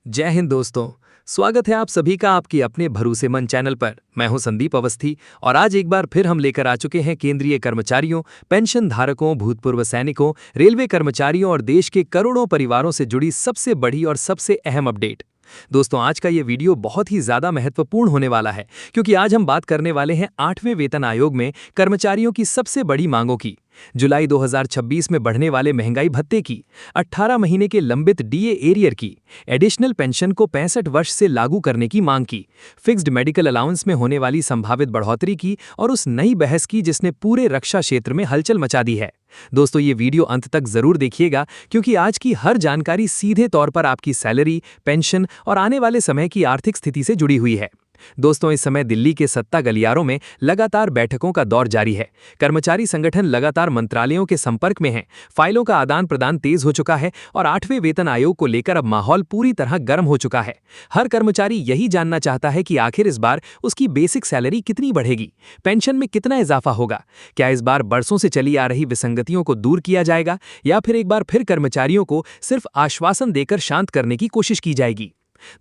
जय हिंद दोस्तों। स्वागत है आप सभी का आपकी अपने भरोसेमंद चैनल पर। मैं हूं संदीप अवस्थी और आज एक बार फिर हम लेकर आ चुके हैं केंद्रीय कर्मचारियों, पेंशन धारकों, भूतपूर्व सैनिकों, रेलवे कर्मचारियों और देश के करोड़ों परिवारों से जुड़ी सबसे बड़ी और सबसे अहम अपडेट। दोस्तों, आज का ये वीडियो बहुत ही ज्यादा महत्वपूर्ण होने वाला है क्योंकि आज हम बात करने वाले हैं 8वें वेतन आयोग में कर्मचारियों की सबसे बड़ी मांगों की, जुलाई 2026 में बढ़ने वाले महंगाई भत्ते की, 18 महीने के लंबित डीए एरियर की, एडिशनल पेंशन को 65 वर्ष से लागू करने की मांग की, फिक्स्ड मेडिकल अलाउंस में होने वाली संभावित बढ़ोतरी की और उस नई बहस की जिसने पूरे रक्षा क्षेत्र में हलचल मचा दी है। दोस्तों, ये वीडियो अंत तक जरूर देखिएगा क्योंकि आज की हर जानकारी सीधे तौर पर आपकी सैलरी, पेंशन और आने वाले समय की आर्थिक स्थिति से जुड़ी हुई है। दोस्तों, इस समय दिल्ली के सत्ता गलियारों में लगातार बैठकों का दौर जारी है। कर्मचारी संगठन लगातार मंत्रालयों के संपर्क में हैं, फाइलों का आदान प्रदान तेज हो चुका है और 8वें वेतन आयोग को लेकर अब माहौल पूरी तरह गर्म हो चुका है। हर कर्मचारी यही जानना चाहता है कि आखिर इस बार उसकी बेसिक सैलरी कितनी बढ़ेगी, पेंशन में कितना इजाफा होगा, क्या इस बार बरसों से चली आ रही विसंगतियों को दूर किया जाएगा या फिर एक बार फिर कर्मचारियों को सिर्फ आश्वासन देकर शांत करने की कोशिश की जाएगी।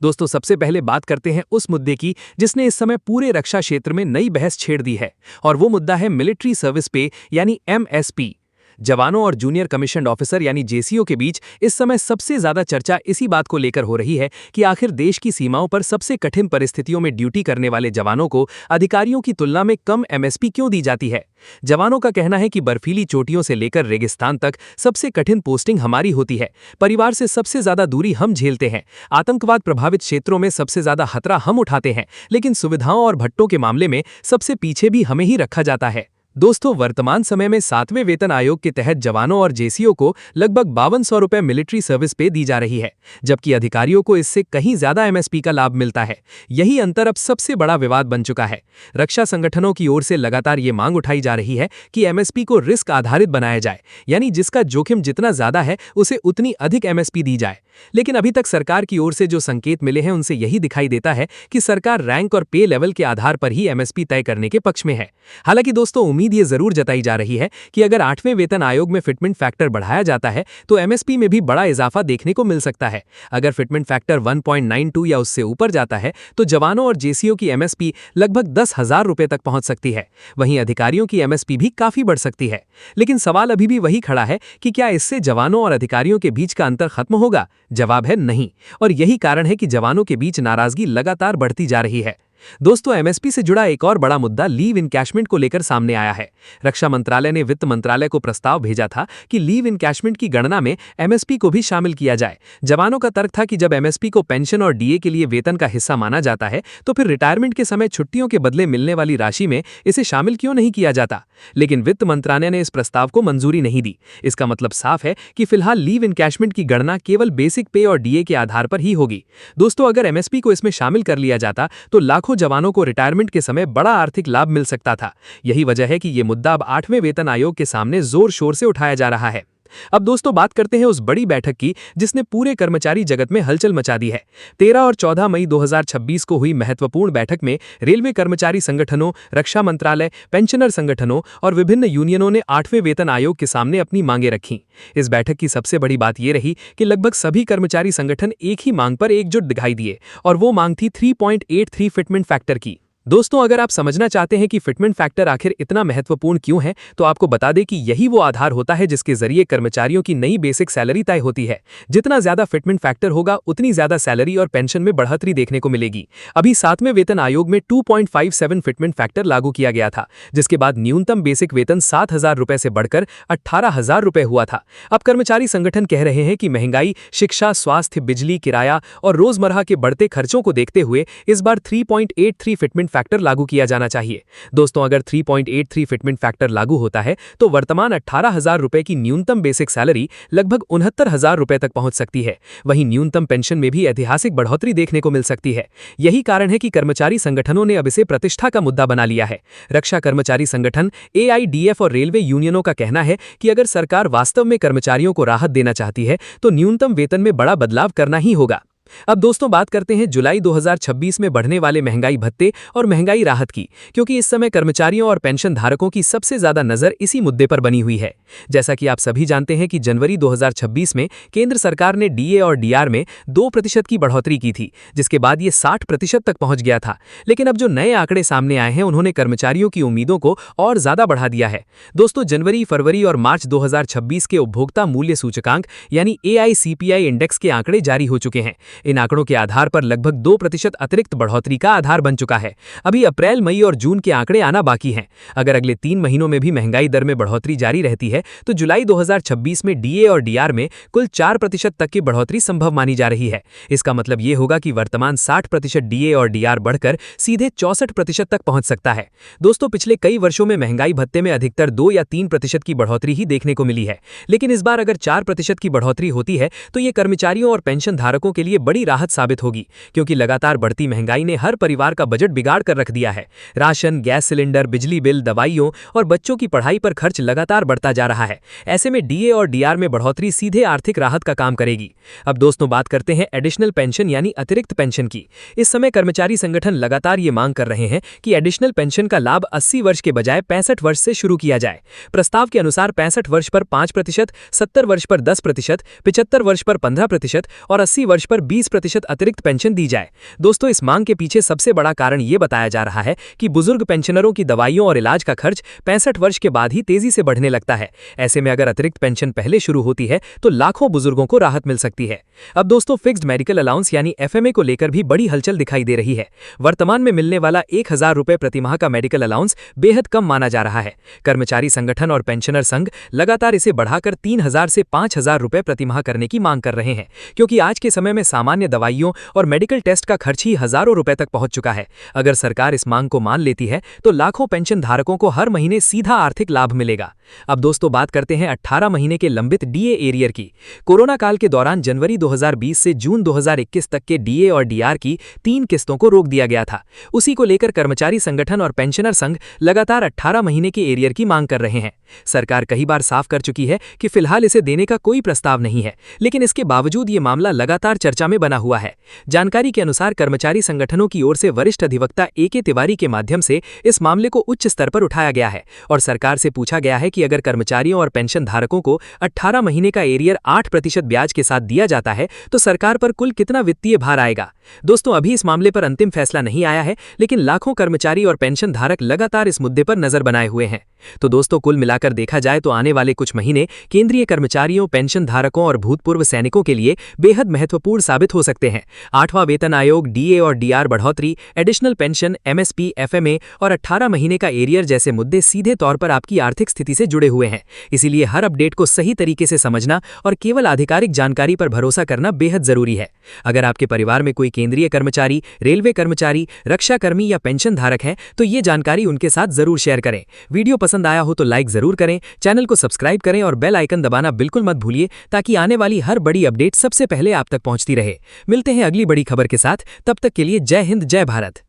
दोस्तों, सबसे पहले बात करते हैं उस मुद्दे की जिसने इस समय पूरे रक्षा क्षेत्र में नई बहस छेड़ दी है और वो मुद्दा है मिलिट्री सर्विस पे यानी एमएसपी। जवानों और जूनियर कमीशन्ड ऑफिसर यानी जेसीओ के बीच इस समय सबसे ज्यादा चर्चा इसी बात को लेकर हो रही है कि आखिर देश की सीमाओं पर सबसे कठिन परिस्थितियों में ड्यूटी करने वाले जवानों को अधिकारियों की तुलना में कम एमएसपी क्यों दी जाती है। जवानों का कहना है कि बर्फीली चोटियों से लेकर रेगिस्तान तक सबसे कठिन पोस्टिंग हमारी होती है, परिवार से सबसे ज्यादा दूरी हम झेलते हैं, आतंकवाद प्रभावित क्षेत्रों में सबसे ज्यादा खतरा हम उठाते हैं, लेकिन सुविधाओं और भत्तों के मामले में सबसे पीछे भी हमें ही रखा जाता है। दोस्तों, वर्तमान समय में 7वें वेतन आयोग के तहत जवानों और जेसीओ को लगभग 5200 रुपए मिलिट्री सर्विस पे दी जा रही है, जबकि अधिकारियों को इससे कहीं ज्यादा एमएसपी का लाभ मिलता है। यही अंतर अब सबसे बड़ा विवाद बन चुका है। रक्षा संगठनों की ओर से लगातार ये मांग उठाई जा रही है कि एमएसपी को रिस्क आधारित बनाया जाए, यानी जिसका जोखिम जितना ज्यादा है उसे उतनी अधिक एमएसपी दी जाए। लेकिन अभी तक सरकार की ओर से जो संकेत मिले हैं उनसे यही दिखाई देता है कि सरकार रैंक और पे लेवल के आधार पर ही एमएसपी तय करने के पक्ष में है। हालांकि दोस्तों, उम्मीद ये जरूर जताई जा रही है कि अगर 8वें वेतन आयोग में फिटमेंट फैक्टर बढ़ाया जाता है तो एमएसपी में भी बड़ा इजाफा देखने को मिल सकता है। अगर फिटमेंट फैक्टर 1.92 या उससे ऊपर जाता है तो जवानों और जेसीओ की एमएसपी लगभग 10,000 रुपए तक पहुंच सकती है। वहीं अधिकारियों की एमएसपी भी काफी बढ़ सकती है। लेकिन सवाल अभी भी वही खड़ा है कि क्या इससे जवानों और अधिकारियों के बीच का अंतर खत्म होगा? जवाब है नहीं, और यही कारण है कि जवानों के बीच नाराजगी लगातार बढ़ती जा रही है। दोस्तों, एमएसपी से जुड़ा एक और बड़ा मुद्दा लीव इनकैशमेंट को लेकर सामने आया है। रक्षा मंत्रालय ने वित्त मंत्रालय को प्रस्ताव भेजा था कि लीव इनकैशमेंट की गणना में एमएसपी को भी शामिल किया जाए। जवानों का तर्क था कि जब एमएसपी को पेंशन और डीए के लिए वेतन का हिस्सा माना जाता है तो फिर रिटायरमेंट के समय छुट्टियों के बदले मिलने वाली राशि में इसे शामिल क्यों नहीं किया जाता। लेकिन वित्त मंत्रालय ने इस प्रस्ताव को मंजूरी नहीं दी। इसका मतलब साफ है कि फिलहाल लीव इनकैशमेंट की गणना केवल बेसिक पे और डीए के आधार पर ही होगी। दोस्तों, अगर एमएसपी को इसमें शामिल कर लिया जाता तो लाखों जवानों को रिटायरमेंट के समय बड़ा आर्थिक लाभ मिल सकता था। यही वजह है कि यह मुद्दा अब 8वें वेतन आयोग के सामने जोर शोर से उठाया जा रहा है। अब दोस्तों, बात करते हैं उस बड़ी बैठक की जिसने पूरे कर्मचारी जगत में हलचल मचा दी है। 13 और 14 मई 2026 को हुई महत्वपूर्ण बैठक में रेलवे कर्मचारी संगठनों, रक्षा मंत्रालय, पेंशनर संगठनों और विभिन्न यूनियनों ने 8वें वेतन आयोग के सामने अपनी मांगें रखीं। इस बैठक की सबसे बड़ी बात यह रही कि लगभग सभी कर्मचारी संगठन एक ही मांग पर एकजुट दिखाई दिए और वो मांग थी 3.83 फिटमेंट फैक्टर की। दोस्तों, अगर आप समझना चाहते हैं कि फिटमेंट फैक्टर आखिर इतना महत्वपूर्ण क्यों है तो आपको बता दें कि यही वो आधार होता है जिसके जरिए कर्मचारियों की नई बेसिक सैलरी तय होती है। जितना ज्यादा फिटमेंट फैक्टर होगा उतनी ज्यादा सैलरी और पेंशन में बढ़ोतरी देखने को मिलेगी। अभी 7वें वेतन आयोग में 2.57 फिटमेंट फैक्टर लागू किया गया था, जिसके बाद न्यूनतम बेसिक वेतन 7,000 रुपए से बढ़कर 18,000 रुपए हुआ था। अब कर्मचारी संगठन कह रहे हैं कि महंगाई, शिक्षा, स्वास्थ्य, बिजली, किराया और रोजमर्रा के बढ़ते खर्चों को देखते हुए इस बार 3.83 फिटमेंट फैक्टर लागू किया जाना चाहिए। दोस्तों, अगर 3.83 फिटमेंट फैक्टर लागू होता है तो वर्तमान 18,000 रुपए की न्यूनतम बेसिक सैलरी लगभग 69,000 रुपए तक पहुंच सकती है। वहीं न्यूनतम पेंशन में भी ऐतिहासिक बढ़ोतरी देखने को मिल सकती है। यही कारण है कि कर्मचारी संगठनों ने अब इसे प्रतिष्ठा का मुद्दा बना लिया है। रक्षा कर्मचारी संगठन, एआईडीएफ और रेलवे यूनियनों का कहना है कि अगर सरकार वास्तव में कर्मचारियों को राहत देना चाहती है तो न्यूनतम वेतन में बड़ा बदलाव करना ही होगा। अब दोस्तों बात करते हैं जुलाई 2026 में बढ़ने वाले महंगाई भत्ते और महंगाई राहत की, क्योंकि इस समय कर्मचारियों और पेंशन धारकों की सबसे ज्यादा नजर इसी मुद्दे पर बनी हुई है। जैसा कि आप सभी जानते हैं कि जनवरी 2026 में केंद्र सरकार ने डीए और डीआर में 2% की बढ़ोतरी की थी, जिसके बाद ये 60% तक पहुंच गया था। लेकिन अब जो नए आंकड़े सामने आए हैं उन्होंने कर्मचारियों की उम्मीदों को और ज्यादा बढ़ा दिया है। दोस्तों जनवरी, फरवरी और मार्च 2026 के उपभोक्ता मूल्य सूचकांक यानी AICPI इंडेक्स के आंकड़े जारी हो चुके हैं। इन आंकड़ों के आधार पर लगभग 2% अतिरिक्त बढ़ोतरी का आधार बन चुका है। अभी अप्रैल, मई और जून के आंकड़े आना बाकी हैं। अगर अगले 3 महीनों में भी महंगाई दर में बढ़ोतरी जारी रहती है तो जुलाई 2026 में डीए और डीआर में कुल 4% तक की बढ़ोतरी संभव मानी जा रही है। इसका मतलब ये होगा कि वर्तमान 60% डीए और डीआर बढ़कर सीधे 64% तक पहुंच सकता है। दोस्तों पिछले कई वर्षों में महंगाई भत्ते में अधिकतर 2 या 3% की बढ़ोतरी ही देखने को मिली है, लेकिन इस बार अगर 4% की बढ़ोतरी होती है तो ये कर्मचारियों और पेंशन धारकों के लिए बड़ी राहत साबित होगी, क्योंकि लगातार बढ़ती महंगाई ने हर परिवार का बजट बिगाड़ कर रख दिया है। राशन, गैस सिलेंडर, बिजली बिल, दवाइयों और बच्चों की पढ़ाई पर खर्च लगातार बढ़ता जा रहा है। ऐसे में डीए और डीआर में बढ़ोतरी सीधे आर्थिक राहत का काम करेगी। अब दोस्तों बात करते हैं एडिशनल पेंशन यानी अतिरिक्त पेंशन की। इस समय कर्मचारी संगठन लगातार ये मांग कर रहे हैं कि एडिशनल पेंशन का लाभ 80 वर्ष के बजाय 65 वर्ष से शुरू किया जाए। प्रस्ताव के अनुसार 65 वर्ष पर 5%, 70 वर्ष पर 10%, 75 वर्ष पर 15% और 80 वर्ष पर 20% अतिरिक्त पेंशन दी जाए। दोस्तों इस मांग के पीछे सबसे बड़ा कारण ये बताया जा रहा है कि बुजुर्ग पेंशनरों की दवाइयों और इलाज का खर्च 65 वर्ष के बाद ही तेजी से बढ़ने लगता है। ऐसे में अगर अतिरिक्त पेंशन पहले शुरू होती है तो लाखों बुजुर्गों को राहत मिल सकती है। अब दोस्तों फिक्स्ड मेडिकल अलाउंस यानी FMA को लेकर भी बड़ी हलचल दिखाई दे रही है। वर्तमान में मिलने वाला 1000 रुपए प्रति माह का मेडिकल अलाउंस बेहद कम माना जा रहा है। कर्मचारी संगठन और पेंशनर संघ लगातार इसे बढ़ाकर 3000 से 5000 रुपए प्रति माह करने की मांग कर रहे हैं, क्योंकि आज के समय में सामान्य दवाइयों और मेडिकल टेस्ट का खर्च ही हजारों रुपए तक पहुंच चुका है। अगर सरकार इस मांग को मान लेती है तो लाखों पेंशन धारकों को हर महीने सीधा आर्थिक लाभ मिलेगा। अब दोस्तों बात करते हैं 18 महीने के लंबित डीए एरियर की। कोरोना काल के दौरान जनवरी 2020 से जून 2021 तक के डीए और डीआर की 3 किस्तों को रोक दिया गया था। उसी को लेकर कर्मचारी संगठन और पेंशनर संघ लगातार 18 महीने के एरियर की मांग कर रहे हैं। सरकार कई बार साफ कर चुकी है कि फिलहाल इसे देने का कोई प्रस्ताव नहीं है, लेकिन इसके बावजूद ये मामला लगातार चर्चा में बना हुआ है। जानकारी के अनुसार कर्मचारी संगठनों की ओर से वरिष्ठ अधिवक्ता AK तिवारी के माध्यम से इस मामले को उच्च स्तर पर उठाया गया है और सरकार से पूछा गया है कि अगर कर्मचारियों और पेंशन धारकों को 18 महीने का एरियर 8% ब्याज के साथ दिया जाता है तो सरकार पर कुल कितना वित्तीय भार आएगा। दोस्तों अभी इस मामले पर अंतिम फैसला नहीं आया है, लेकिन लाखों कर्मचारी और पेंशन धारक लगातार इस मुद्दे पर नजर बनाए हुए हैं। तो दोस्तों कुल मिलाकर देखा जाए तो आने वाले कुछ महीने केंद्रीय कर्मचारियों, पेंशन धारकों और भूतपूर्व सैनिकों के लिए बेहद महत्वपूर्ण साबित हो सकते हैं। 8वां वेतन आयोग, डीए और डीआर बढ़ोतरी, एडिशनल पेंशन, MSP, FMA और 18 महीने का एरियर जैसे मुद्दे सीधे तौर पर आपकी आर्थिक स्थिति से जुड़े हुए हैं। इसीलिए हर अपडेट को सही तरीके से समझना और केवल आधिकारिक जानकारी पर भरोसा करना बेहद जरूरी है। अगर आपके परिवार में कोई केंद्रीय कर्मचारी, रेलवे कर्मचारी, रक्षाकर्मी या पेंशन धारक है तो ये जानकारी उनके साथ जरूर शेयर करें। वीडियो पसंद आया हो तो लाइक जरूर करें, चैनल को सब्सक्राइब करें और बेल आइकन दबाना बिल्कुल मत भूलिए, ताकि आने वाली हर बड़ी अपडेट सबसे पहले आप तक पहुंचती रहे। मिलते हैं अगली बड़ी खबर के साथ, तब तक के लिए जय हिंद, जय भारत।